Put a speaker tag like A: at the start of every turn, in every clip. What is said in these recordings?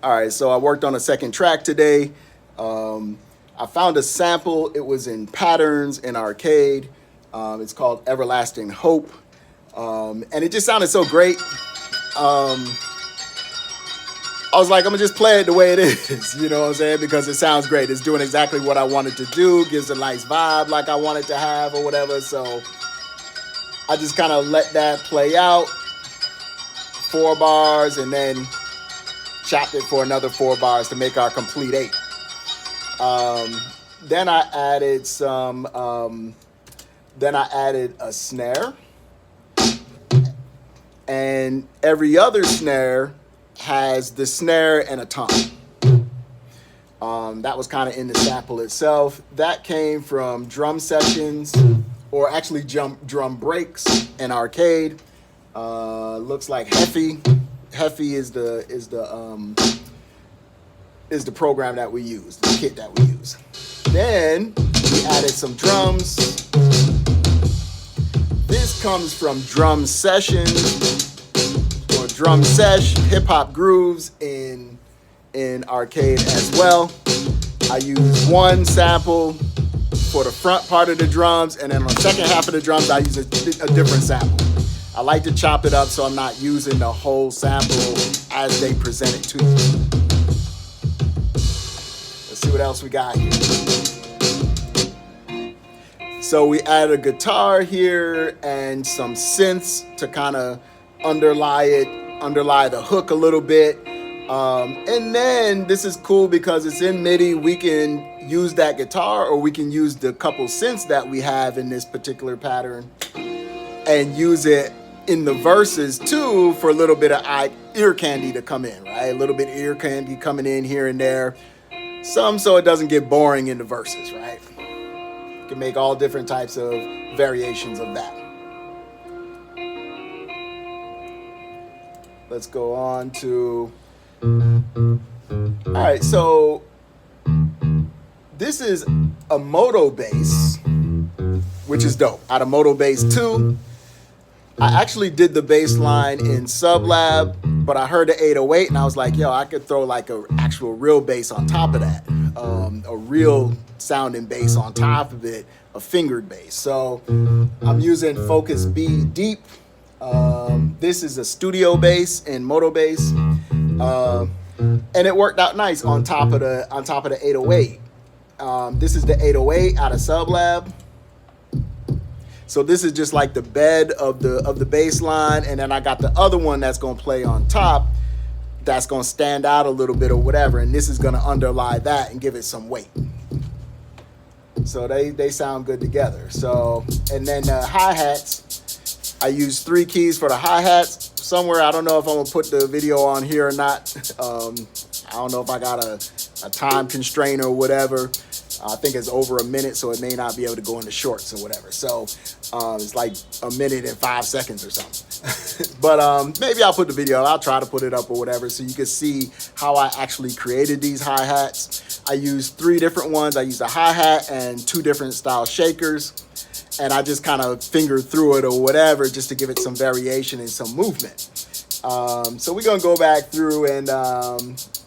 A: All right, so I worked on a second track today. I found a sample. It was in Patterns in Arcade. It's called Everlasting Hope. And it just sounded so great. I was like, I'm gonna just play it the way it is, you know what I'm saying? Because it sounds great. It's doing exactly what I wanted to do, gives a nice vibe like I wanted to have or whatever. So I just kind of let that play out, 4 bars, and then chopped it for another 4 bars to make our complete 8. Then I added a snare, and every other snare has the snare and a tom. That was kind of in the sample itself. That came from drum sessions, or actually drum breaks in Arcade. Looks like Heffy. Heffy is the program that we use, the kit that we use. Then we added some drums. This comes from Drum Sessions, or Drum Sesh, Hip-Hop Grooves in Arcade as well. I use one sample for the front part of the drums, and then on the second half of the drums, I use a different sample. I like to chop it up so I'm not using the whole sample as they present it to you. Let's see what else we got here. So we added a guitar here and some synths to kind of underlie the hook a little bit. And then this is cool because it's in MIDI. We can use that guitar, or we can use the couple synths that we have in this particular pattern and use it in the verses too for a little bit of ear candy to come in, right? A little bit of ear candy coming in here and there. Some so it doesn't get boring in the verses, right? You can make all different types of variations of that. Let's go on to... All right, so this is a Moto bass, which is dope, out of Moto Bass 2. I actually did the bass line in Sublab, but I heard the 808 and I was like, yo, I could throw like an actual real bass on top of that, a real sounding bass on top of it, a fingered bass. So I'm using Focus B Deep. This is a studio bass in Moto Bass, and it worked out nice on top of the 808. This is the 808 out of Sublab. So this is just like the bed of the bass line, and then I got the other one that's gonna play on top, that's gonna stand out a little bit or whatever, and this is gonna underlie that and give it some weight. So they sound good together. So, and then the hi-hats, I use 3 keys for the hi-hats. Somewhere, I don't know if I'm gonna put the video on here or not. I don't know if I got a time constraint or whatever. I think it's over a minute, so it may not be able to go into shorts or whatever. So it's like a minute and 5 seconds or something. But maybe I'll put the video, I'll try to put it up or whatever, so you can see how I actually created these hi-hats. I used 3 different ones. I used a hi-hat and 2 different style shakers. And I just kind of fingered through it or whatever, just to give it some variation and some movement. So we're gonna go back through and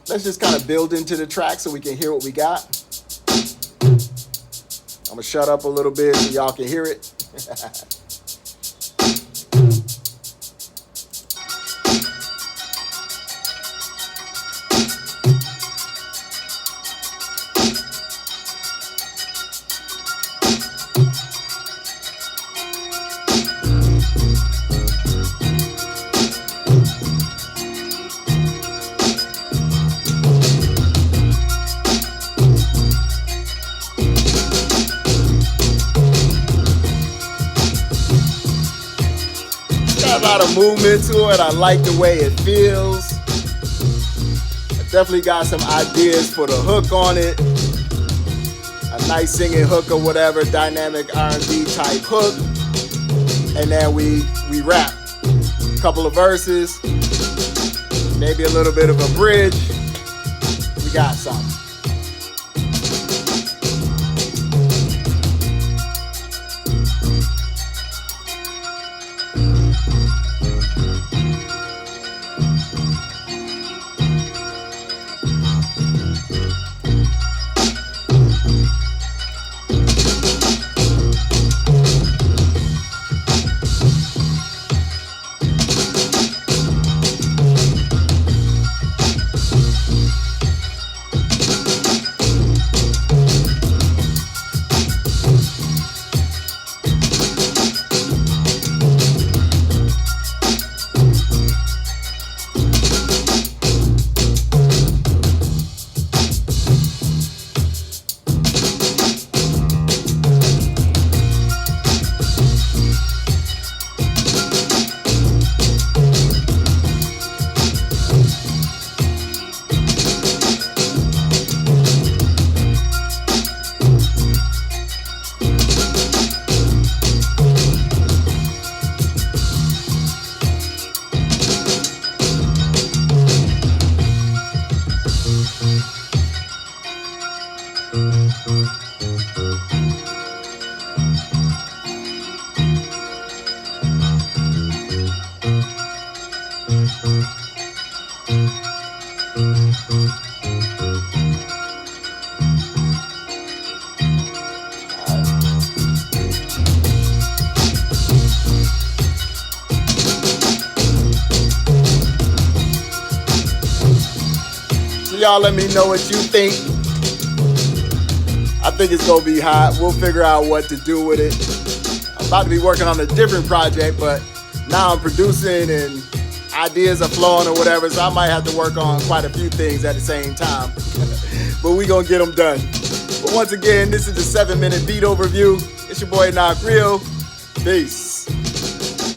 A: let's just kind of build into the track so we can hear what we got. I'm gonna shut up a little bit so y'all can hear it. Got a lot of movement to it. I like the way it feels. I definitely got some ideas for the hook on it. A nice singing hook or whatever, dynamic R&B type hook. And then we rap. A couple of verses, maybe a little bit of a bridge. We got something. So y'all let me know what you think. I think it's gonna be hot. We'll figure out what to do with it. I'm about to be working on a different project, but now I'm producing and ideas are flowing or whatever, so I might have to work on quite a few things at the same time. But we gonna get them done. But once again, this is the 7-minute beat overview. It's your boy Knock Real. Peace.